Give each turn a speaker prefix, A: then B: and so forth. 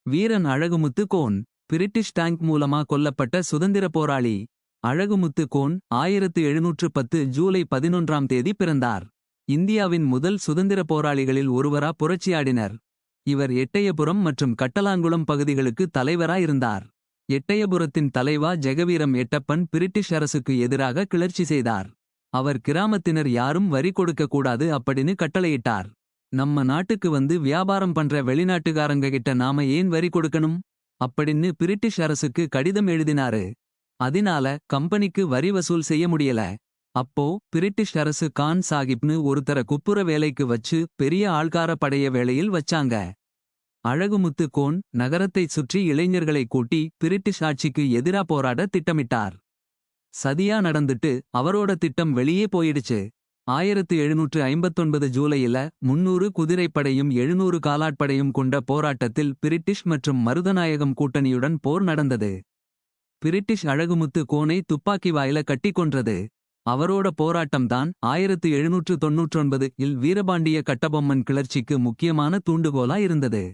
A: வீரன் Alagumuthu cone. British tank மூலமா கொல்லப்பட்ட சுதந்திர போராளி. அழகுமுத்து கோன் 1710 ஜூலை 11ஆம் தேதி பிறந்தார். இந்தியாவின் முதல் சுதந்திர போராளிகளில் ஒருவரா புரட்சியாடினர். இவர் எட்டயபுரம் மற்றும் கட்டலாங்குளம் பகுதிகளுக்கு தலைவரா இருந்தார். எட்டயபுரத்தின் தலைவா ஜெகவீரம் எட்டப்பன் பிரிட்டிஷ் அரசுக்கு எதிராக கிளர்ச்சி செய்தார். அவர் கிராமத்தினர் யாரும் வரி கொடுக்க கூடாது அப்படின்னு கட்டளையிட்டார். நம்ம நாட்டுக்கு வந்து வியாபாரம் பண்ற வெளிநாட்டுக்காரங்க கிட்ட நாம ஏன் வரி கொடுக்கணும் அப்படின்னு பிரிட்டிஷ் அரசுக்கு கடிதம் எழுதினாரு. அதனால கம்பெனிக்கு வரி வசூல் செய்ய முடியல. அப்போ பிரிட்டிஷ் அரசு கான் சாகிப்னு ஒருத்தர குப்புற வேலைக்கு வச்சு பெரிய ஆள்கார படைய வேளையில் வச்சாங்க. அழகுமுத்து கோன் நகரத்தைச் சுற்றி இளைஞர்களை கூட்டி பிரிட்டிஷ் ஆட்சிக்கு எதிரா போராட திட்டமிட்டார். சதியா நடந்துட்டு அவரோட திட்டம் வெளியே போயிடுச்சு. 1759 ஜூலையில 300 குதிரைப்படையும் 700 காலாட்படையும் கொண்ட போராட்டத்தில் பிரிட்டிஷ் மற்றும் மருதநாயகம் கூட்டணியுடன் போர் நடந்தது. பிரிட்டிஷ் அழகுமுத்து கோனை துப்பாக்கி வாயில கட்டி கொன்றது. அவரோட போராட்டம்தான் 1799 இல் வீரபாண்டிய கட்டபொம்மன் கிளர்ச்சிக்கு முக்கியமான தூண்டுகோலா இருந்தது.